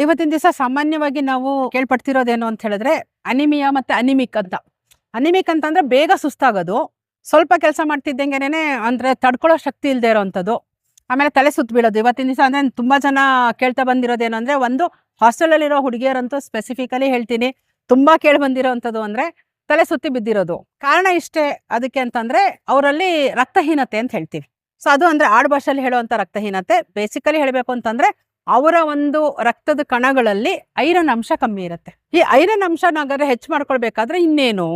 ಇವತ್ತಿನ ದಿವಸ ಸಾಮಾನ್ಯವಾಗಿ ನಾವು ಕೇಳ್ಪಡ್ತಿರೋದೇನು ಅಂತ ಹೇಳಿದ್ರೆ ಅನಿಮಿಯಾ ಮತ್ತೆ ಅನಿಮಿಕ್ ಅಂತ. ಅನಿಮಿಕ್ ಅಂತಂದ್ರೆ ಬೇಗ ಸುಸ್ತಾಗೋದು, ಸ್ವಲ್ಪ ಕೆಲಸ ಮಾಡ್ತಿದ್ದಂಗೆನೆ ಅಂದ್ರೆ ತಡ್ಕೊಳ್ಳೋ ಶಕ್ತಿ ಇಲ್ಲದೆ ಇರೋವಂಥದ್ದು, ಆಮೇಲೆ ತಲೆ ಸುತ್ತ ಬೀಳೋದು. ಇವತ್ತಿನ ದಿವಸ ಅಂದ್ರೆ ತುಂಬಾ ಜನ ಕೇಳ್ತಾ ಬಂದಿರೋದೇನು ಅಂದ್ರೆ, ಒಂದು ಹಾಸ್ಟೆಲಲ್ಲಿರೋ ಹುಡುಗಿಯರಂತೂ ಸ್ಪೆಸಿಫಿಕಲಿ ಹೇಳ್ತೀನಿ, ತುಂಬಾ ಕೇಳಿ ಬಂದಿರೋವಂಥದ್ದು ಅಂದ್ರೆ ತಲೆ ಸುತ್ತಿ ಬಿದ್ದಿರೋದು. ಕಾರಣ ಇಷ್ಟೇ ಅದಕ್ಕೆ ಅಂತಂದ್ರೆ ಅವರಲ್ಲಿ ರಕ್ತಹೀನತೆ ಅಂತ ಹೇಳ್ತೀವಿ. ಸೊ ಅದು ಅಂದ್ರೆ ಆಡು ಭಾಷೆಯಲ್ಲಿ ಹೇಳುವಂತ ರಕ್ತಹೀನತೆ. ಬೇಸಿಕಲಿ ಹೇಳಬೇಕು ಅಂತಂದ್ರೆ ಅವರ ಒಂದು ರಕ್ತದ ಕಣಗಳಲ್ಲಿ ಐರನ್ ಅಂಶ ಕಮ್ಮಿ ಇರುತ್ತೆ. ಈ ಐರನ್ ಅಂಶ ನಾಗಾದ್ರೆ ಹೆಚ್ಚು ಮಾಡ್ಕೊಳ್ಬೇಕಾದ್ರೆ ಇನ್ನೇನು,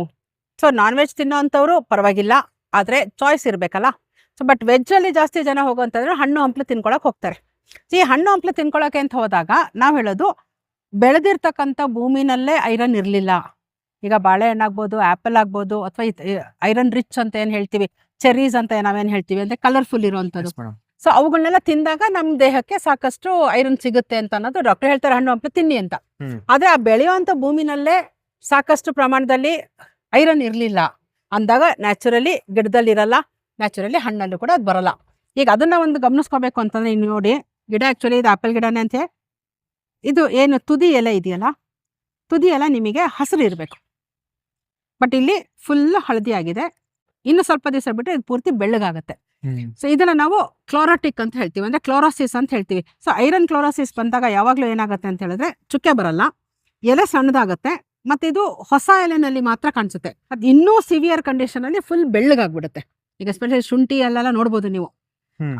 ಸೊ ನಾನ್ ವೆಜ್ ತಿನ್ನೋಂಥವ್ರು ಪರವಾಗಿಲ್ಲ, ಆದ್ರೆ ಚಾಯ್ಸ್ ಇರ್ಬೇಕಲ್ಲ. ಸೊ ಬಟ್ ವೆಜ್ ಅಲ್ಲಿ ಜಾಸ್ತಿ ಜನ ಹೋಗುವಂತಂದ್ರೆ ಹಣ್ಣು ಹಂಪ್ಲು ತಿನ್ಕೊಳಕ್ ಹೋಗ್ತಾರೆ. ಈ ಹಣ್ಣು ಹಂಪ್ಲು ತಿನ್ಕೊಳಕ್ಕೆ ಅಂತ ಹೋದಾಗ ನಾವ್ ಹೇಳೋದು, ಬೆಳೆದಿರ್ತಕ್ಕಂಥ ಭೂಮಿನಲ್ಲೇ ಐರನ್ ಇರ್ಲಿಲ್ಲ. ಈಗ ಬಾಳೆಹಣ್ಣು ಆಗ್ಬೋದು, ಆಪಲ್ ಆಗ್ಬೋದು, ಅಥವಾ ಐರನ್ ರಿಚ್ ಅಂತ ಏನ್ ಹೇಳ್ತೀವಿ, ಚೆರೀಸ್ ಅಂತ ನಾವೇನ್ ಹೇಳ್ತೀವಿ ಅಂದ್ರೆ ಕಲರ್ಫುಲ್ ಇರುವಂತದ್ದು. ಸೊ ಅವುಗಳನ್ನೆಲ್ಲ ತಿಂದಾಗ ನಮ್ ದೇಹಕ್ಕೆ ಸಾಕಷ್ಟು ಐರನ್ ಸಿಗುತ್ತೆ ಅಂತ ಅನ್ನೋದು ಡಾಕ್ಟರ್ ಹೇಳ್ತಾರೆ, ಹಣ್ಣು ಹಂಪ್ಲು ತಿನ್ನಿ ಅಂತ. ಆದ್ರೆ ಆ ಬೆಳೆಯುವಂತ ಭೂಮಿನಲ್ಲೇ ಸಾಕಷ್ಟು ಪ್ರಮಾಣದಲ್ಲಿ ಐರನ್ ಇರ್ಲಿಲ್ಲ ಅಂದಾಗ ನ್ಯಾಚುರಲಿ ಗಿಡದಲ್ಲಿ ಇರಲ್ಲ, ನ್ಯಾಚುರಲಿ ಹಣ್ಣಲ್ಲೂ ಕೂಡ ಅದು ಬರಲ್ಲ. ಈಗ ಅದನ್ನ ಒಂದು ಗಮನಿಸ್ಕೋಬೇಕು ಅಂತಂದ್ರೆ, ಇನ್ನು ನೋಡಿ ಗಿಡ ಆಕ್ಚುಲಿ ಇದು ಆಪಲ್ ಗಿಡನೇ ಅಂತ. ಇದು ಏನು ತುದಿ ಎಲೆ ಇದೆಯಲ್ಲ, ತುದಿ ಎಲೆ ನಿಮಗೆ ಹಸಿರು ಇರಬೇಕು, ಬಟ್ ಇಲ್ಲಿ ಫುಲ್ ಹಳದಿ ಆಗಿದೆ. ಇನ್ನು ಸ್ವಲ್ಪ ದಿವಸ ಬಿಟ್ಟು ಇದು ಪೂರ್ತಿ ಬೆಳ್ಳಗಾಗತ್ತೆ. ಸೊ ಇದನ್ನ ನಾವು ಕ್ಲೋರೋಟಿಕ್ ಅಂತ ಹೇಳ್ತೀವಿ, ಅಂದ್ರೆ ಕ್ಲೋರೋಸಿಸ್ ಅಂತ ಹೇಳ್ತೀವಿ. ಸೊ ಐರನ್ ಕ್ಲೋರೋಸಿಸ್ ಬಂದಾಗ ಯಾವಾಗ್ಲೂ ಏನಾಗುತ್ತೆ ಅಂತ ಹೇಳಿದ್ರೆ ಚುಕ್ಕೆ ಬರಲ್ಲ, ಎಲೆ ಸಣ್ಣದಾಗತ್ತೆ, ಮತ್ತೆ ಇದು ಹೊಸ ಎಲೆನಲ್ಲಿ ಮಾತ್ರ ಕಾಣಿಸುತ್ತೆ. ಅದು ಇನ್ನೂ ಸಿವಿಯರ್ ಕಂಡೀಷನ್ ಅಲ್ಲಿ ಫುಲ್ ಬೆಳ್ಳಗಾಗ್ಬಿಡುತ್ತೆ. ಈಗ ಎಸ್ಪೆಷಲಿ ಶುಂಠಿ ಅಲ್ಲೆಲ್ಲ ನೋಡ್ಬೋದು ನೀವು,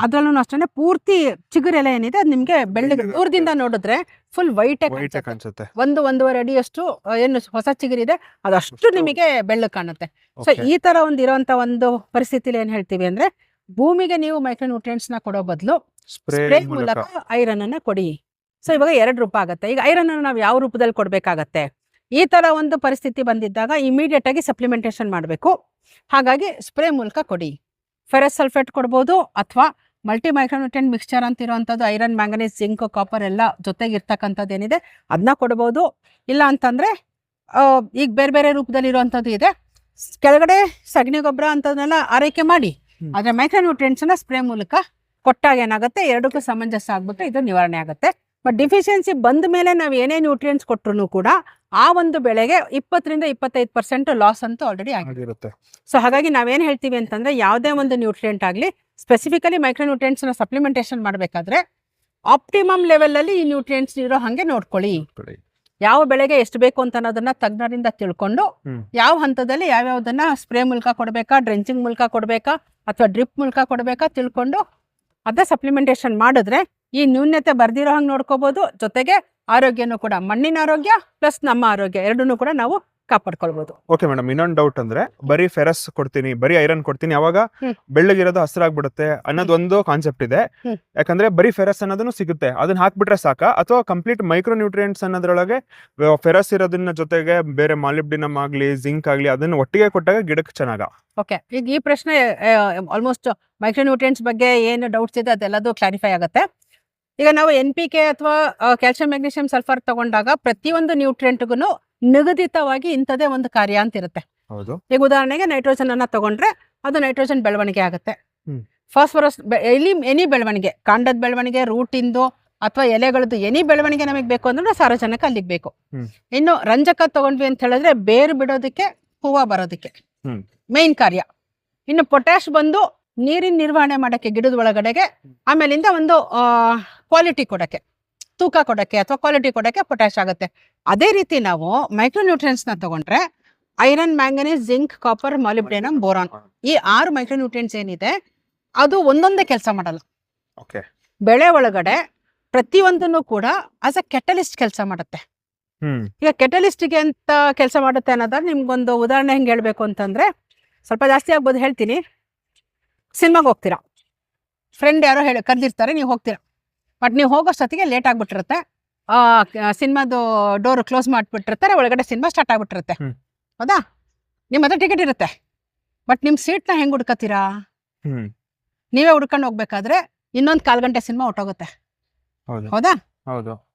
ಅದ್ರಲ್ಲೂ ಅಷ್ಟೇ ಪೂರ್ತಿ ಚಿಗುರು ಎಲೆ ಏನಿದೆ ಅದು ನಿಮ್ಗೆ ಬೆಳ್ಳಗೆ ದೂರದಿಂದ ನೋಡಿದ್ರೆ ಫುಲ್ ವೈಟ್ ಕಾಣಿಸುತ್ತೆ. 1-1.5 ಅಡಿಯಷ್ಟು ಏನು ಹೊಸ ಚಿಗುರಿದೆ ಅದಷ್ಟು ನಿಮಗೆ ಬೆಳ್ಳಗೆ ಕಾಣುತ್ತೆ. ಸೊ ಈ ತರ ಇರುವಂತ ಒಂದು ಪರಿಸ್ಥಿತಿಲಿ ಏನ್ ಹೇಳ್ತೀವಿ ಅಂದ್ರೆ, ಭೂಮಿಗೆ ನೀವು ಮೈಕ್ರೋನ್ಯೂಟ್ರಿಯೆಂಟ್ಸ್ ನ ಕೊಡೋ ಬದಲು ಸ್ಪ್ರೇ ಮೂಲಕ ಐರನ್ ಅನ್ನ ಕೊಡಿ. ಸೊ ಇವಾಗ 2 ರೂಪ ಆಗತ್ತೆ. ಈಗ ಐರನ್ ಅನ್ನು ನಾವು ಯಾವ ರೂಪದಲ್ಲಿ ಕೊಡ್ಬೇಕಾಗತ್ತೆ? ಈ ತರ ಒಂದು ಪರಿಸ್ಥಿತಿ ಬಂದಿದ್ದಾಗ ಇಮಿಡಿಯೇಟ್ ಆಗಿ ಸಪ್ಲಿಮೆಂಟೇಶನ್ ಮಾಡಬೇಕು. ಹಾಗಾಗಿ ಸ್ಪ್ರೇ ಮೂಲಕ ಕೊಡಿ. ಫೆರಸ್ ಸಲ್ಫೇಟ್ ಕೊಡ್ಬೋದು, ಅಥವಾ ಮಲ್ಟಿ ಮೈಕ್ರೋನ್ಯೂಟ್ರಿಯೆಂಟ್ ಮಿಕ್ಸ್ಚರ್ ಅಂತ ಇರುವಂಥದ್ದು ಐರನ್, ಮ್ಯಾಂಗನೀಸ್, ಜಿಂಕ್, ಕಾಪರ್ ಎಲ್ಲ ಜೊತೆಗೆ ಇರ್ತಕ್ಕಂಥದ್ದು ಏನಿದೆ ಅದನ್ನ ಕೊಡ್ಬೋದು. ಇಲ್ಲ ಅಂತಂದ್ರೆ ಈಗ ಬೇರೆ ಬೇರೆ ರೂಪದಲ್ಲಿ ಇರುವಂಥದ್ದು ಇದೆ. ಕೆಳಗಡೆ ಸಗಣಿ ಗೊಬ್ಬರ ಅಂತದನ್ನೆಲ್ಲ ಆರೈಕೆ ಮಾಡಿ, ಆದ್ರೆ ಮೈಕ್ರೋನ್ಯೂಟ್ರಿಯೆಂಟ್ಸ್ ನ ಸ್ಪ್ರೇ ಮೂಲಕ ಕೊಟ್ಟಾಗ ಏನಾಗುತ್ತೆ, ಎರಡಕ್ಕೂ ಸಮಂಜಸ ಆಗ್ಬಿಟ್ಟು ಇದು ನಿವಾರಣೆ ಆಗುತ್ತೆ. ಬಟ್ ಡಿಫಿಷಿಯನ್ಸಿ ಬಂದ ಮೇಲೆ ನಾವು ಏನೇ ನ್ಯೂಟ್ರಿಯೆಂಟ್ಸ್ ಕೊಟ್ಟರು ಕೂಡ ಆ ಒಂದು ಬೆಳೆಗೆ 20-25% ಲಾಸ್ ಅಂತೂ ಆಲ್ರೆಡಿ ಆಗಿರುತ್ತೆ. ಸೊ ಹಾಗಾಗಿ ನಾವೇನ್ ಹೇಳ್ತೀವಿ ಅಂತಂದ್ರೆ, ಯಾವುದೇ ಒಂದು ನ್ಯೂಟ್ರಿಯೆಂಟ್ ಆಗಲಿ ಸ್ಪೆಸಿಫಿಕಲಿ ಮೈಕ್ರೋನ್ಯೂಟ್ರಿಯೆಂಟ್ಸ್ ನ ಸಪ್ಲಿಮೆಂಟೇಷನ್ ಮಾಡಬೇಕಾದ್ರೆ ಆಪ್ಟಿಮಮ್ ಲೆವೆಲ್ ಅಲ್ಲಿ ಈ ನ್ಯೂಟ್ರಿಯೆಂಟ್ಸ್ ಇರೋ ಹಾಗೆ ನೋಡ್ಕೊಳ್ಳಿ. ಯಾವ ಬೆಳೆಗೆ ಎಷ್ಟು ಬೇಕು ಅಂತ ಅನ್ನೋದನ್ನ ತಜ್ಞರಿಂದ ತಿಳ್ಕೊಂಡು ಯಾವ ಹಂತದಲ್ಲಿ ಯಾವ್ಯಾವ್ದನ್ನ ಸ್ಪ್ರೇ ಮೂಲಕ ಕೊಡ್ಬೇಕಾ, ಡ್ರೆಂಚಿಂಗ್ ಮೂಲಕ ಕೊಡ್ಬೇಕಾ, ಅಥವಾ ಡ್ರಿಪ್ ಮೂಲಕ ಕೊಡ್ಬೇಕಾ ತಿಳ್ಕೊಂಡು ಅದೇ ಸಪ್ಲಿಮೆಂಟೇಷನ್ ಮಾಡಿದ್ರೆ ಈ ನ್ಯೂನ್ಯತೆ ಬರ್ದಿರೋ ಹಂಗೆ ನೋಡ್ಕೋಬಹುದು. ಜೊತೆಗೆ ಆರೋಗ್ಯನೂ ಕೂಡ, ಮಣ್ಣಿನ ಆರೋಗ್ಯ ಪ್ಲಸ್ ನಮ್ಮ ಆರೋಗ್ಯ ಎರಡನ್ನೂ ಕೂಡ ನಾವು ಕಾಪಾಡ್ಕೊಳ್ಬಹುದು. ಓಕೆ ಮೇಡಮ್, ಇನ್ನೊಂದು ಡೌಟ್ ಅಂದ್ರೆ, ಬರೀ ಫೆರಸ್ ಕೊಡ್ತೀನಿ, ಬರೀ ಐರನ್ ಕೊಡ್ತೀನಿ, ಅವಾಗ ಬೆಳ್ಳಗಿರೋದು ಹಸಿರಾಗ್ಬಿಡುತ್ತೆ ಅನ್ನೋದೊಂದು ಕಾನ್ಸೆಪ್ಟ್ ಇದೆ. ಯಾಕಂದ್ರೆ ಬರೀ ಫೆರಸ್ ಅನ್ನೋದನ್ನು ಸಿಗುತ್ತೆ, ಅದನ್ನ ಹಾಕ್ಬಿಟ್ರೆ ಸಾಕ, ಅಥವಾ ಕಂಪ್ಲೀಟ್ ಮೈಕ್ರೋ ನ್ಯೂಟ್ರಿಯೆಂಟ್ಸ್ ಅನ್ನೋದ್ರೊಳಗೆ ಫೆರಸ್ ಇರೋದನ್ನ ಜೊತೆಗೆ ಬೇರೆ ಮಾಲಿಬ್ಡಿನಮ್ ಆಗ್ಲಿ, ಜಿಂಕ್ ಆಗ್ಲಿ, ಅದನ್ನ ಒಟ್ಟಿಗೆ ಕೊಟ್ಟಾಗ ಗಿಡಕ್ಕೆ ಚೆನ್ನಾಗ? ಓಕೆ, ಈಗ ಈ ಪ್ರಶ್ನೆ ಆಲ್ಮೋಸ್ಟ್ ಮೈಕ್ರೋ ನ್ಯೂಟ್ರಿಯೆಂಟ್ಸ್ ಬಗ್ಗೆ ಏನು ಡೌಟ್ಸ್ ಇದೆ ಅದೆಲ್ಲದು ಕ್ಲಾರಿಫೈ ಆಗುತ್ತೆ. ಈಗ ನಾವು NPK ಅಥವಾ ಕ್ಯಾಲ್ಸಿಯಂ, ಮ್ಯಾಗ್ನೀಷಿಯಂ, ಸಲ್ಫರ್ ತಗೊಂಡಾಗ ಪ್ರತಿಯೊಂದು ನ್ಯೂಟ್ರಿಯೆಂಟ್ಗೂ ನಿಗದಿತವಾಗಿ ಇಂಥದೇ ಒಂದು ಕಾರ್ಯ ಅಂತ ಇರುತ್ತೆ. ಈಗ ಉದಾಹರಣೆಗೆ ನೈಟ್ರೋಜನ್ ಅನ್ನ ತಗೊಂಡ್ರೆ ಅದು ನೈಟ್ರೋಜನ್ ಬೆಳವಣಿಗೆ ಆಗುತ್ತೆ. ಫಾಸ್ಫರಸ್ ಎನಿ ಬೆಳವಣಿಗೆ, ಕಾಂಡದ ಬೆಳವಣಿಗೆ, ರೂಟ್ ಇಂದು ಅಥವಾ ಎಲೆಗಳದ್ದು ಎನಿ ಬೆಳವಣಿಗೆ ನಮಗೆ ಬೇಕು ಅಂದ್ರೆ ಸಾರಜನಕ ಅಲ್ಲಿಗೆ ಬೇಕು. ಇನ್ನು ರಂಜಕ ತಗೊಂಡ್ವಿ ಅಂತ ಹೇಳಿದ್ರೆ ಬೇರು ಬಿಡೋದಕ್ಕೆ, ಹೂವು ಬರೋದಕ್ಕೆ ಮೇನ್ ಕಾರ್ಯ. ಇನ್ನು ಪೊಟ್ಯಾಶ್ ಬಂದು ನೀರಿನ ನಿರ್ವಹಣೆ ಮಾಡಕ್ಕೆ ಗಿಡದ ಒಳಗಡೆಗೆ, ಆಮೇಲಿಂದ ಒಂದು ಕ್ವಾಲಿಟಿ ಕೊಡಕ್ಕೆ, ತೂಕ ಕೊಡಕ್ಕೆ ಅಥವಾ ಕ್ವಾಲಿಟಿ ಕೊಡಕ್ಕೆ ಪೊಟ್ಯಾಶ್ ಆಗುತ್ತೆ. ಅದೇ ರೀತಿ ನಾವು ಮೈಕ್ರೋನ್ಯೂಟ್ರಿಯೆಂಟ್ಸ್ ನ ತಗೊಂಡ್ರೆ iron, manganese, zinc, copper, molybdenum, boron, ಈ 6 ಮೈಕ್ರೋನ್ಯೂಟ್ರಿಯೆಂಟ್ಸ್ ಏನಿದೆ ಅದು ಒಂದೊಂದೇ ಕೆಲಸ ಮಾಡಲ್ಲ. ಬೆಳೆ ಒಳಗಡೆ ಪ್ರತಿಯೊಂದನ್ನು ಕೂಡ ಆಸ್ ಅ ಕೆಟಲಿಸ್ಟ್ ಕೆಲಸ ಮಾಡುತ್ತೆ. ಈಗ ಕೆಟಲಿಸ್ಟ್ಗೆ ಅಂತ ಕೆಲಸ ಮಾಡುತ್ತೆ ಅನ್ನೋದಾದ್ರೆ ನಿಮ್ಗೊಂದು ಉದಾಹರಣೆ ಹೆಂಗೆ ಹೇಳ್ಬೇಕು ಅಂತಂದ್ರೆ, ಸ್ವಲ್ಪ ಜಾಸ್ತಿ ಆಗ್ಬೋದು ಹೇಳ್ತೀನಿ. ಸಿನಿಮಾಗೆ ಹೋಗ್ತೀರಾ, ಫ್ರೆಂಡ್ ಯಾರೋ ಕರೆದಿರ್ತಾರೆ, ನೀವು ಹೋಗ್ತೀರಾ, ಬಟ್ ನೀವು ಹೋಗೋಷ್ಟೊತ್ತಿಗೆ ಲೇಟ್ ಆಗ್ಬಿಟ್ಟಿರುತ್ತೆ. ಸಿನಿಮಾದು ಡೋರ್ ಕ್ಲೋಸ್ ಮಾಡಿಬಿಟ್ಟಿರ್ತಾರೆ, ಒಳಗಡೆ ಸಿನಿಮಾ ಸ್ಟಾರ್ಟ್ ಆಗ್ಬಿಟ್ಟಿರುತ್ತೆ. ಹೌದಾ? ನಿಮ್ಮ ಹತ್ರ ಟಿಕೆಟ್ ಇರುತ್ತೆ, ಬಟ್ ನಿಮ್ಮ ಸೀಟ್ನ ಹೆಂಗ್ ಹುಡ್ಕತ್ತೀರಾ? ನೀವೇ ಹುಡ್ಕೊಂಡು ಹೋಗ್ಬೇಕಾದ್ರೆ ಇನ್ನೊಂದು 1/4 ಗಂಟೆ ಸಿನಿಮಾ ಹೊಟ್ಟೋಗುತ್ತೆ. ಹೌದಾ?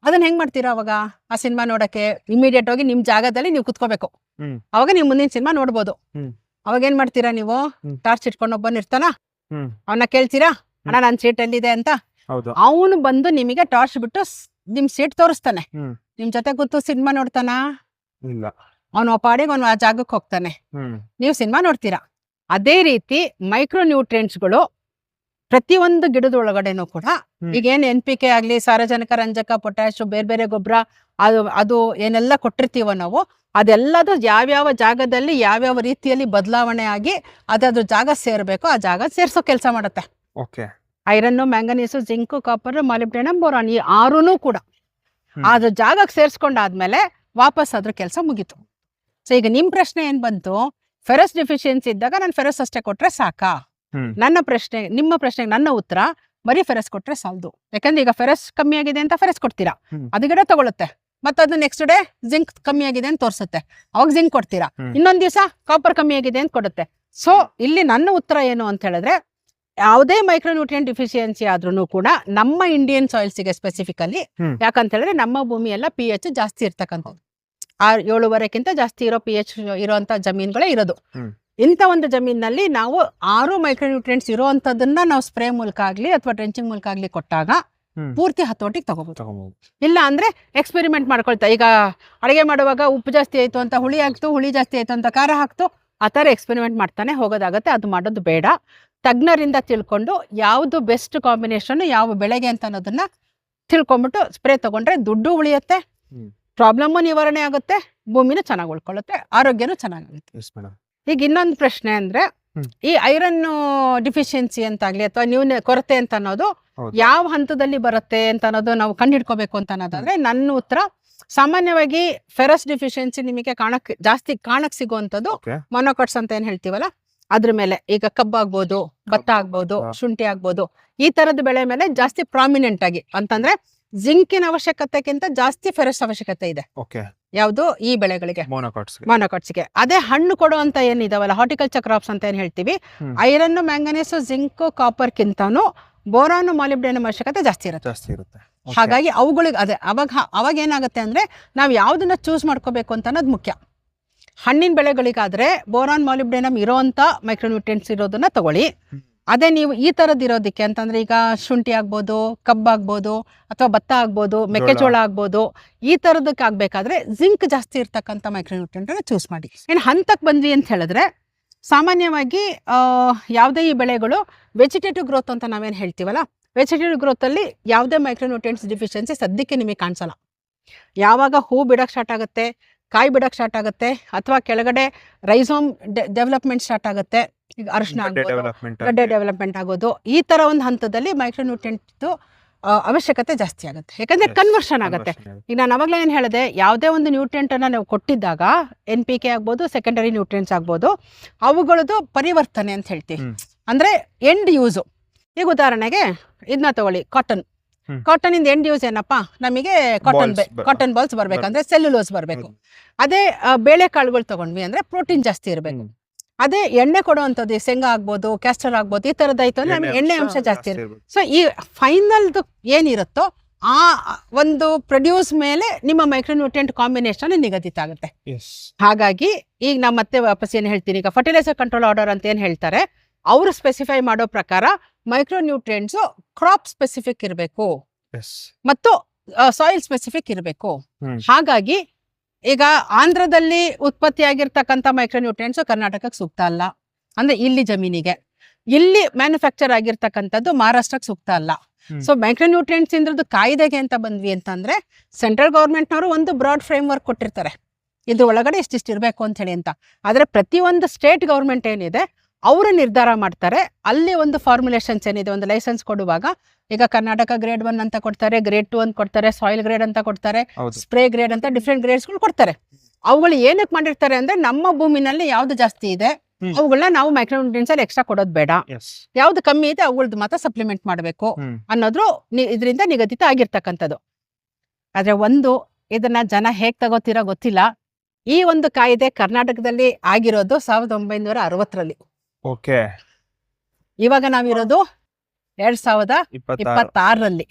ಅದನ್ನ ಹೆಂಗ್ ಮಾಡ್ತೀರಾ? ಅವಾಗ ಆ ಸಿನಿಮಾ ನೋಡಕ್ಕೆ ಇಮಿಡಿಯೇಟ್ ಹೋಗಿ ನಿಮ್ ಜಾಗದಲ್ಲಿ ನೀವು ಕುತ್ಕೋಬೇಕು. ಅವಾಗ ನೀವು ಮುಂದಿನ ಸಿನಿಮಾ ನೋಡ್ಬೋದು. ಅವಾಗ ಏನ್ ಮಾಡ್ತೀರಾ? ನೀವು ಟಾರ್ಚ್ ಇಟ್ಕೊಂಡು ಒಬ್ಬನ್ ಇರ್ತಾನ, ಅವನ್ನ ಕೇಳ್ತೀರಾ, ಅಣ್ಣ ನನ್ನ ಸೀಟ್ ಎಲ್ಲಿದೆ ಅಂತ. ಅವನು ಬಂದು ನಿಮಗೆ ಟಾರ್ಚ್ ಬಿಟ್ಟು ನಿಮ್ ಸೀಟ್ ತೋರಿಸ್ತಾನೆ, ಹ್ಮ್. ನಿಮ್ ಜೊತೆ ಕೂತು ಸಿನಿಮಾ ನೋಡ್ತಾನ, ಇಲ್ಲ. ಅವನು ಪಾಡಿಗೆ ಅವನು ಆ ಜಾಗಕ್ಕೆ ಹೋಗ್ತಾನೆ, ನೀವು ಸಿನಿಮಾ ನೋಡ್ತೀರಾ. ಅದೇ ರೀತಿ ಮೈಕ್ರೋ ನ್ಯೂಟ್ರಿಯೆಂಟ್ಸ್ಗಳು ಪ್ರತಿಯೊಂದು ಗಿಡದ ಒಳಗಡೆನೂ ಕೂಡ ಈಗೇನು NPK ಆಗ್ಲಿ, ಸಾರಜನಕ, ರಂಜಕ, ಪೊಟ್ಯಾಶ್, ಬೇರೆ ಬೇರೆ ಗೊಬ್ಬರ ಅದು ಏನೆಲ್ಲ ಕೊಟ್ಟಿರ್ತೀವೋ ನಾವು, ಅದೆಲ್ಲದು ಯಾವ್ಯಾವ ಜಾಗದಲ್ಲಿ ಯಾವ್ಯಾವ ರೀತಿಯಲ್ಲಿ ಬದಲಾವಣೆ ಆಗಿ ಅದಾದ್ರ ಜಾಗ ಸೇರ್ಬೇಕು, ಆ ಜಾಗ ಸೇರ್ಸೋ ಕೆಲಸ ಮಾಡುತ್ತೆ. Iron, manganese, zinc, copper, molybdenum, boron, ಈ 6 ಕೂಡ ಅದ್ರ ಜಾಗಕ್ಕೆ ಸೇರ್ಸ್ಕೊಂಡಾದ್ಮೇಲೆ ವಾಪಸ್ ಅದ್ರ ಕೆಲಸ ಮುಗೀತು. ಸೊ ಈಗ ನಿಮ್ ಪ್ರಶ್ನೆ ಏನ್ ಬಂತು, ಫೆರಸ್ ಡೆಫಿಷಿಯನ್ಸಿ ಇದ್ದಾಗ ನಾನು ಫೆರಸ್ ಅಷ್ಟೇ ಕೊಟ್ರೆ ಸಾಕಾ? ನಿಮ್ಮ ಪ್ರಶ್ನೆಗೆ ನನ್ನ ಉತ್ತರ ಬರೀ ಫೆರಸ್ ಕೊಟ್ರೆ ಸಾಲದು. ಯಾಕಂದ್ರೆ ಈಗ ಫೆರಸ್ ಕಮ್ಮಿ ಆಗಿದೆ ಅಂತ ಫೆರಸ್ ಕೊಡ್ತೀರಾ, ಅದು ಗಿಡ ತಗೊಳುತ್ತೆ, ಮತ್ತೆ ಅದು ನೆಕ್ಸ್ಟ್ ಡೇ ಜಿಂಕ್ ಕಮ್ಮಿ ಆಗಿದೆ ಅಂತ ತೋರಿಸುತ್ತೆ, ಅವಾಗ ಜಿಂಕ್ ಕೊಡ್ತೀರಾ, ಇನ್ನೊಂದ್ ದಿವಸ ಕಾಪರ್ ಕಮ್ಮಿ ಆಗಿದೆ ಅಂತ ಕೊಡುತ್ತೆ. ಸೊ ಇಲ್ಲಿ ನನ್ನ ಉತ್ತರ ಏನು ಅಂತ ಹೇಳಿದ್ರೆ, ಯಾವುದೇ ಮೈಕ್ರೋನ್ಯೂಟ್ರಿಯೆಂಟ್ ಡಿಫಿಷಿಯನ್ಸಿ ಆದ್ರೂ ಕೂಡ ನಮ್ಮ ಇಂಡಿಯನ್ ಸಾಯಿಲ್ಸ್ಗೆ ಸ್ಪೆಸಿಫಿಕಲಿ, ಯಾಕಂತ ಹೇಳಿದ್ರೆ ನಮ್ಮ ಭೂಮಿ ಎಲ್ಲ pH ಜಾಸ್ತಿ ಇರ್ತಕ್ಕಂಥದ್ದು, 7.5ಕ್ಕಿಂತ ಜಾಸ್ತಿ ಇರೋ pH ಇರೋಂತ ಜಮೀನ್ಗಳೇ ಇರೋದು. ಇಂಥ ಒಂದು ಜಮೀನಲ್ಲಿ ನಾವು 6 ಮೈಕ್ರೋನ್ಯೂಟ್ರಿಯೆಂಟ್ಸ್ ಇರೋಂಥದ್ದನ್ನ ನಾವು ಸ್ಪ್ರೇ ಮೂಲಕ ಆಗ್ಲಿ ಅಥವಾ ಡ್ರೆಂಚಿಂಗ್ ಮೂಲಕ ಆಗ್ಲಿ ಕೊಟ್ಟಾಗ ಪೂರ್ತಿ ಹತೋಟಿಗೆ ತಗೋಬಹುದು. ಇಲ್ಲ ಅಂದ್ರೆ ಎಕ್ಸ್ಪೆರಿಮೆಂಟ್ ಮಾಡ್ಕೊಳ್ತಾ, ಈಗ ಅಡುಗೆ ಮಾಡುವಾಗ ಉಪ್ಪು ಜಾಸ್ತಿ ಆಯ್ತು ಅಂತ ಹುಳಿ ಹಾಕ್ತು, ಹುಳಿ ಜಾಸ್ತಿ ಆಯ್ತು ಅಂತ ಖಾರ ಹಾಕ್ತು, ಆ ಥರ ಎಕ್ಸ್ಪೆರಿಮೆಂಟ್ ಮಾಡ್ತಾನೆ ಹೋಗೋದಾಗತ್ತೆ. ಅದು ಮಾಡೋದು ಬೇಡ. ತಜ್ಞರಿಂದ ತಿಳ್ಕೊಂಡು ಯಾವುದು ಬೆಸ್ಟ್ ಕಾಂಬಿನೇಷನ್ ಯಾವ ಬೆಳೆಗೆ ಅಂತ ಅನ್ನೋದನ್ನ ತಿಳ್ಕೊಂಬಿಟ್ಟು ಸ್ಪ್ರೇ ತಗೊಂಡ್ರೆ ದುಡ್ಡು ಉಳಿಯುತ್ತೆ, ಪ್ರಾಬ್ಲಮ್ಮು ನಿವಾರಣೆ ಆಗುತ್ತೆ, ಭೂಮಿನೂ ಚೆನ್ನಾಗಿ ಉಳ್ಕೊಳ್ಳುತ್ತೆ, ಆರೋಗ್ಯನೂ ಚೆನ್ನಾಗುತ್ತೆ. ಈಗ ಇನ್ನೊಂದು ಪ್ರಶ್ನೆ ಅಂದ್ರೆ, ಈ ಐರನ್ ಡಿಫಿಷಿಯನ್ಸಿ ಅಂತಾಗ್ಲಿ ಅಥವಾ ನ್ಯೂನ ಕೊರತೆ ಅಂತ ಅನ್ನೋದು ಯಾವ ಹಂತದಲ್ಲಿ ಬರುತ್ತೆ ಅಂತ ಅನ್ನೋದು ನಾವು ಕಂಡುಹಿಡ್ಕೋಬೇಕು ಅಂತ ಅನ್ನೋದಾದ್ರೆ, ನನ್ನ ಉತ್ತರ ಸಾಮಾನ್ಯವಾಗಿ ಫೆರಸ್ ಡಿಫಿಷಿಯನ್ಸಿ ನಿಮಗೆ ಜಾಸ್ತಿ ಕಾಣಕ್ ಸಿಗುವಂಥದ್ದು ಮೊನೊಕಾಟ್ಸ್ ಅಂತ ಏನ್ ಹೇಳ್ತೀವಲ್ಲ ಅದ್ರ ಮೇಲೆ. ಈಗ ಕಬ್ಬಾಗ್ಬೋದು, ಭತ್ತ ಆಗ್ಬೋದು, ಶುಂಠಿ ಆಗ್ಬೋದು, ಈ ತರದ ಬೆಳೆ ಮೇಲೆ ಜಾಸ್ತಿ ಪ್ರಾಮಿನೆಂಟ್ ಆಗಿ ಅಂತಂದ್ರೆ ಜಿಂಕಿನ ಅವಶ್ಯಕತೆಗಿಂತ ಜಾಸ್ತಿ ಫೆರಸ್ ಅವಶ್ಯಕತೆ ಇದೆ. ಯಾವುದು ಈ ಬೆಳೆಗಳಿಗೆ, ಮೊನೊಕಾಟ್ಸ್ಗೆ. ಅದೇ ಹಣ್ಣು ಕೊಡೋ ಅಂತ ಏನಿದಾವಲ್ಲ ಹಾರ್ಟಿಕಲ್ಚರ್ ಕ್ರಾಪ್ಸ್ ಅಂತ ಏನ್ ಹೇಳ್ತೀವಿ, ಐರನ್, ಮ್ಯಾಂಗನೀಸು, ಜಿಂಕು, ಕಾಪರ್ ಕಿಂತಾನು ಬೋರಾನು, ಮಾಲಿಬ್ಡಿನಮ್ ಅವಶ್ಯಕತೆ ಜಾಸ್ತಿ ಇರುತ್ತೆ. ಹಾಗಾಗಿ ಅವುಗಳಿಗೆ ಅದೇ ಅವಾಗ ಏನಾಗುತ್ತೆ ಅಂದ್ರೆ ನಾವು ಯಾವ್ದನ್ನ ಚೂಸ್ ಮಾಡ್ಕೋಬೇಕು ಅಂತ ಅನ್ನೋದು ಮುಖ್ಯ. ಹಣ್ಣಿನ ಬೆಳೆಗಳಿಗಾದ್ರೆ ಬೋರಾನ್, ಮಾಲಿಬ್ಡಿನಮ್ ಇರೋಂಥ ಮೈಕ್ರೋನ್ಯೂಟ್ರಿಯೆಂಟ್ಸ್ ಇರೋದನ್ನ ತಗೊಳ್ಳಿ. ಅದೇ ನೀವು ಈ ತರದ್ ಇರೋದಕ್ಕೆ ಅಂತಂದ್ರೆ ಈಗ ಶುಂಠಿ ಆಗ್ಬೋದು, ಕಬ್ಬಾಗ್ಬೋದು, ಅಥವಾ ಭತ್ತ ಆಗ್ಬೋದು, ಮೆಕ್ಕೆಜೋಳ ಆಗ್ಬೋದು, ಈ ತರದಕ್ಕೆ ಆಗ್ಬೇಕಾದ್ರೆ ಜಿಂಕ್ ಜಾಸ್ತಿ ಇರ್ತಕ್ಕಂಥ ಮೈಕ್ರೋನ್ಯೂಟ್ರಿಯೆಂಟ್ ಅನ್ನ ಚೂಸ್ ಮಾಡಿ. ಇನ್ನು ಹಂತಕ್ಕೆ ಬಂದ್ವಿ ಅಂತ ಹೇಳಿದ್ರೆ, ಸಾಮಾನ್ಯವಾಗಿ ಯಾವುದೇ ಈ ಬೆಳೆಗಳು ವೆಜಿಟೇಟಿವ್ ಗ್ರೋತ್ ಅಂತ ನಾವೇನು ಹೇಳ್ತೀವಲ್ಲ, ವೆಜಿಟೇಟಿವ್ ಗ್ರೋತ್ ಅಲ್ಲಿ ಯಾವುದೇ ಮೈಕ್ರೋನ್ಯೂಟ್ರಿಯೆಂಟ್ಸ್ ಡಿಫಿಷಿಯನ್ಸಿ ಸದ್ಯಕ್ಕೆ ನಿಮಗೆ ಕಾಣಿಸಲ್ಲ. ಯಾವಾಗ ಹೂ ಬಿಡಕ್ ಸ್ಟಾರ್ಟ್ ಆಗುತ್ತೆ, ಕಾಯಿ ಬಿಡಕ್ ಸ್ಟಾರ್ಟ್ ಆಗುತ್ತೆ, ಅಥವಾ ಕೆಳಗಡೆ ರೈಸೋಮ್ ಡೆವಲಪ್ಮೆಂಟ್ ಸ್ಟಾರ್ಟ್ ಆಗುತ್ತೆ, ಈಗ ಅರಿಶಿನ ಗಡ್ಡೆ ಡೆವಲಪ್ಮೆಂಟ್ ಆಗೋದು, ಈ ತರ ಒಂದು ಹಂತದಲ್ಲಿ ಮೈಕ್ರೋನ್ಯೂಟ್ರಿಯೆಂಟ್ ಅವಶ್ಯಕತೆ ಜಾಸ್ತಿ ಆಗುತ್ತೆ. ಯಾಕಂದ್ರೆ ಕನ್ವರ್ಷನ್ ಆಗುತ್ತೆ. ಈಗ ನಾನು ಅವಾಗಲೇ ಏನು ಹೇಳಿದೆ, ಯಾವುದೇ ಒಂದು ನ್ಯೂಟ್ರಿಯೆಂಟ್ ಅನ್ನ ನಾವು ಕೊಟ್ಟಿದ್ದಾಗ NPK ಆಗ್ಬೋದು, ಸೆಕೆಂಡರಿ ನ್ಯೂಟ್ರಿಯೆಂಟ್ಸ್ ಆಗ್ಬೋದು, ಅವುಗಳದ್ದು ಪರಿವರ್ತನೆ ಅಂತ ಹೇಳ್ತೀವಿ. ಅಂದ್ರೆ ಎಂಡ್ ಯೂಸು. ಈಗ ಉದಾಹರಣೆಗೆ ಇದನ್ನ ತಗೊಳ್ಳಿ, ಕಾಟನ್ ಇಂದ ಎಂಡ್ ಯೂಸ್ ಏನಪ್ಪಾ, ನಮಗೆ ಕಾಟನ್ ಬಾಲ್ಸ್ ಬರ್ಬೇಕಂದ್ರೆ ಸೆಲ್ಯುಲೋಸ್ ಬರ್ಬೇಕು. ಅದೇ ಬೇಳೆಕಾಳುಗಳು ತಗೊಂಡ್ವಿ ಅಂದ್ರೆ ಪ್ರೋಟೀನ್ ಜಾಸ್ತಿ ಇರಬೇಕು. ಅದೇ ಎಣ್ಣೆ ಕೊಡುವಂಥದ್ದು ಶೇಂಗಾ ಆಗ್ಬೋದು, ಕ್ಯಾಸ್ಟರ್ ಆಗ್ಬೋದು, ಈ ತರದಾಯ್ತು ಅಂದ್ರೆ ನಮಗೆ ಎಣ್ಣೆ ಅಂಶ ಜಾಸ್ತಿ ಇರುತ್ತೆ. ಸೊ ಈ ಫೈನಲ್ದು ಏನಿರುತ್ತೋ ಆ ಒಂದು ಪ್ರೊಡ್ಯೂಸ್ ಮೇಲೆ ನಿಮ್ಮ ಮೈಕ್ರೋನ್ಯೂಟ್ರಿಯೆಂಟ್ ಕಾಂಬಿನೇಷನ್ ನಿಗದಿತ ಆಗುತ್ತೆ. ಹಾಗಾಗಿ ಈಗ ನಾ ಮತ್ತೆ ವಾಪಸ್ ಏನ್ ಹೇಳ್ತೀನಿ, ಈಗ ಫರ್ಟಿಲೈಸರ್ ಕಂಟ್ರೋಲ್ ಆರ್ಡರ್ ಅಂತ ಏನ್ ಹೇಳ್ತಾರೆ, ಅವರು ಸ್ಪೆಸಿಫೈ ಮಾಡೋ ಪ್ರಕಾರ ಮೈಕ್ರೋನ್ಯೂಟ್ರಿಯೆಂಟ್ಸ್ ಕ್ರಾಪ್ ಸ್ಪೆಸಿಫಿಕ್ ಇರಬೇಕು ಮತ್ತು ಸಾಯಿಲ್ ಸ್ಪೆಸಿಫಿಕ್ ಇರಬೇಕು. ಹಾಗಾಗಿ ಈಗ ಆಂಧ್ರದಲ್ಲಿ ಉತ್ಪತ್ತಿ ಆಗಿರ್ತಕ್ಕಂಥ ಮೈಕ್ರೋನ್ಯೂಟ್ರಿಯೆಂಟ್ಸ್ ಕರ್ನಾಟಕಕ್ಕೆ ಸೂಕ್ತ ಅಲ್ಲ, ಅಂದ್ರೆ ಇಲ್ಲಿ ಜಮೀನಿಗೆ. ಇಲ್ಲಿ ಮ್ಯಾನುಫ್ಯಾಕ್ಚರ್ ಆಗಿರ್ತಕ್ಕಂಥದ್ದು ಮಹಾರಾಷ್ಟ್ರಕ್ಕೆ ಸೂಕ್ತ ಅಲ್ಲ. ಸೊ ಮೈಕ್ರೋನ್ಯೂಟ್ರಿಯೆಂಟ್ಸ್ ಇಂದ್ರದ್ದು ಕಾಯ್ದೆಗೆ ಅಂತ ಬಂದ್ವಿ ಅಂತಂದ್ರೆ, ಸೆಂಟ್ರಲ್ ಗೌರ್ಮೆಂಟ್ನವರು ಒಂದು ಬ್ರಾಡ್ ಫ್ರೇಮ್ ವರ್ಕ್ ಕೊಟ್ಟಿರ್ತಾರೆ, ಇದ್ರ ಒಳಗಡೆ ಇಷ್ಟಿಷ್ಟು ಇರಬೇಕು ಅಂತ ಹೇಳಿ ಅಂತ. ಆದ್ರೆ ಪ್ರತಿಯೊಂದು ಸ್ಟೇಟ್ ಗೌರ್ಮೆಂಟ್ ಏನಿದೆ ಅವರು ನಿರ್ಧಾರ ಮಾಡ್ತಾರೆ. ಅಲ್ಲಿ ಒಂದು ಫಾರ್ಮುಲೇಷನ್ಸ್ ಏನಿದೆ, ಒಂದು ಲೈಸೆನ್ಸ್ ಕೊಡುವಾಗ ಈಗ ಕರ್ನಾಟಕ ಗ್ರೇಡ್ 1 ಅಂತ ಕೊಡ್ತಾರೆ, ಗ್ರೇಡ್ 2 ಅಂತ ಕೊಡ್ತಾರೆ, ಸಾಯಿಲ್ ಗ್ರೇಡ್ ಅಂತ ಕೊಡ್ತಾರೆ, ಸ್ಪ್ರೇ ಗ್ರೇಡ್ ಅಂತ ಡಿಫ್ರೆಂಟ್ ಗ್ರೇಡ್ಸ್ಗಳು ಕೊಡ್ತಾರೆ. ಅವುಗಳು ಏನಕ್ಕೆ ಮಾಡಿರ್ತಾರೆ ಅಂದ್ರೆ, ನಮ್ಮ ಭೂಮಿನಲ್ಲಿ ಯಾವ್ದು ಜಾಸ್ತಿ ಇದೆ ಅವುಗಳನ್ನ ನಾವು ಮೈಕ್ರೋನ್ಯೂಟ್ರಿಯೆಂಟ್ಸ್ ಅಲ್ಲಿ ಎಕ್ಸ್ಟ್ರಾ ಕೊಡೋದು ಬೇಡ, ಯಾವ್ದು ಕಮ್ಮಿ ಇದೆ ಅವುಗಳದ್ದು ಮಾತ್ರ ಸಪ್ಲಿಮೆಂಟ್ ಮಾಡಬೇಕು ಅನ್ನೋದು ಇದರಿಂದ ನಿಗದಿತ ಆಗಿರ್ತಕ್ಕಂಥದ್ದು. ಆದ್ರೆ ಇದನ್ನ ಜನ ಹೇಗ್ ತಗೋತೀರೋ ಗೊತ್ತಿಲ್ಲ. ಈ ಒಂದು ಕಾಯ್ದೆ ಕರ್ನಾಟಕದಲ್ಲಿ ಆಗಿರೋದು 1960ರಲ್ಲಿ. ಇವಾಗ ನಾವಿರೋದು 2026ರಲ್ಲಿ.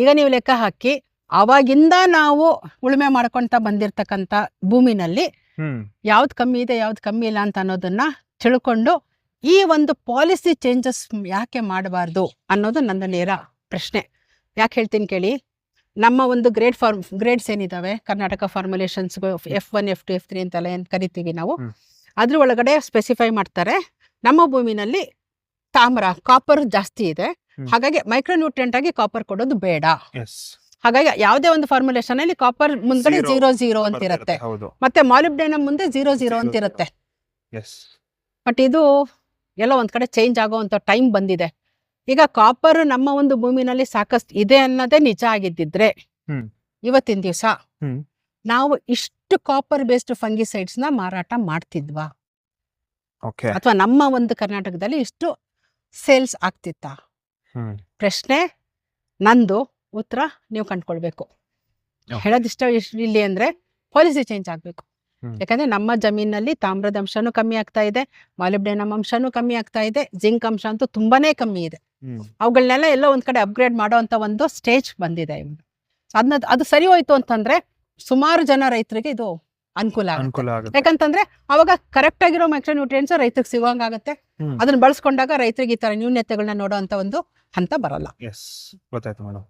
ಈಗ ನೀವು ಲೆಕ್ಕ ಹಾಕಿ, ಅವಾಗಿಂದ ನಾವು ಉಳುಮೆ ಮಾಡ್ಕೊಂತ ಬಂದಿರ್ತಕ್ಕಂಥ ಭೂಮಿನಲ್ಲಿ ಯಾವ್ದು ಕಮ್ಮಿ ಇದೆ ಯಾವ್ದು ಕಮ್ಮಿ ಇಲ್ಲ ಅಂತ ಅನ್ನೋದನ್ನ ತಿಳ್ಕೊಂಡು ಈ ಒಂದು ಪಾಲಿಸಿ ಚೇಂಜಸ್ ಯಾಕೆ ಮಾಡಬಾರ್ದು ಅನ್ನೋದು ನನ್ನ ನೇರ ಪ್ರಶ್ನೆ. ಯಾಕೆ ಹೇಳ್ತೀನಿ ಕೇಳಿ, ನಮ್ಮ ಒಂದು grades ಏನಿದಾವೆ Karnataka formulations F1 F2 F3 ಅಂತೆಲ್ಲ ಏನ್ ಕರಿತೀವಿ ನಾವು, ಅದ್ರ ಒಳಗಡೆ ಸ್ಪೆಸಿಫೈ ಮಾಡ್ತಾರೆ ನಮ್ಮ ಭೂಮಿನಲ್ಲಿ ತಾಮ್ರ ಕಾಪರ್ ಜಾಸ್ತಿ ಇದೆ, ಹಾಗಾಗಿ ಮೈಕ್ರೋನ್ಯೂಟ್ರಿಯೆಂಟ್ ಆಗಿ ಕಾಪರ್ ಕೊಡೋದು ಬೇಡ. ಹಾಗಾಗಿ ಯಾವುದೇ ಒಂದು ಫಾರ್ಮುಲೇಷನ್ ಅಲ್ಲಿ ಕಾಪರ್ ಮುಂದ್ಗಡೆ 0 ಅಂತ ಇರುತ್ತೆ, ಮತ್ತೆ ಮಾಲಿಬ್ಡೇನಮ್ ಮುಂದೆ 0 ಅಂತ ಇರುತ್ತೆ. ಬಟ್ ಇದು ಎಲ್ಲೋ ಒಂದ್ ಕಡೆ ಚೇಂಜ್ ಆಗೋವಂತ ಟೈಮ್ ಬಂದಿದೆ. ಈಗ ಕಾಪರ್ ನಮ್ಮ ಒಂದು ಭೂಮಿನಲ್ಲಿ ಸಾಕಷ್ಟು ಇದೆ ಅನ್ನೋದೇ ನಿಜ ಆಗಿದ್ದಿದ್ರೆ ಇವತ್ತಿನ ದಿವಸ ನಾವು ಇಷ್ಟು ಕಾಪರ್ ಬೇಸ್ಡ್ ಫಂಗಿಸೈಡ್ಸ್ ನ ಮಾರಾಟ ಮಾಡ್ತಿದ್ವಾ, ಅಥವಾ ನಮ್ಮ ಒಂದು ಕರ್ನಾಟಕದಲ್ಲಿ ಇಷ್ಟು ಸೇಲ್ಸ್ ಆಗ್ತಿತ್ತ? ಪ್ರಶ್ನೆ ನಂದು, ಉತ್ತರ ನೀವು ಕಂಡ್ಕೊಳ್ಬೇಕು. ಹೇಳೋದಿಷ್ಟ ಇಲ್ಲಿ ಅಂದ್ರೆ ಪಾಲಿಸಿ ಚೇಂಜ್ ಆಗ್ಬೇಕು. ಯಾಕಂದ್ರೆ ನಮ್ಮ ಜಮೀನಲ್ಲಿ ತಾಮ್ರದ ಅಂಶನೂ ಕಮ್ಮಿ ಆಗ್ತಾ ಇದೆ, ಮಾಲಿಬ್ಡೇನಮ್ ಅಂಶನೂ ಕಮ್ಮಿ ಆಗ್ತಾ ಇದೆ, ಜಿಂಕ್ ಅಂಶ ಅಂತೂ ತುಂಬಾನೇ ಕಮ್ಮಿ ಇದೆ. ಅವುಗಳನ್ನೆಲ್ಲ ಎಲ್ಲೋ ಒಂದ್ ಕಡೆ ಅಪ್ಗ್ರೇಡ್ ಮಾಡೋ ಅಂತ ಒಂದು ಸ್ಟೇಜ್ ಬಂದಿದೆ. ಅದು ಸರಿ ಹೋಯ್ತು ಅಂತಂದ್ರೆ ಸುಮಾರು ಜನ ರೈತರಿಗೆ ಇದು ಅನುಕೂಲ ಆಗುತ್ತೆ. ಯಾಕಂತಂದ್ರೆ ಅವಾಗ ಕರೆಕ್ಟ್ ಆಗಿರೋ ಮೈಕ್ರೋನ್ಯೂಟ್ರಿಯೆಂಟ್ಸ್ ರೈತರಿಗೆ ಸಿಗೋಂಗಾಗತ್ತೆ. ಅದನ್ನ ಬಳಸ್ಕೊಂಡಾಗ ರೈತರಿಗೆ ಈ ತರ ನ್ಯೂನ್ಯತೆಗಳನ್ನ ನೋಡೋ ಅಂತ ಒಂದು ಹಂತ ಬರಲ್ಲ. ಗೊತ್ತಾಯ್ತು ಮೇಡಮ್.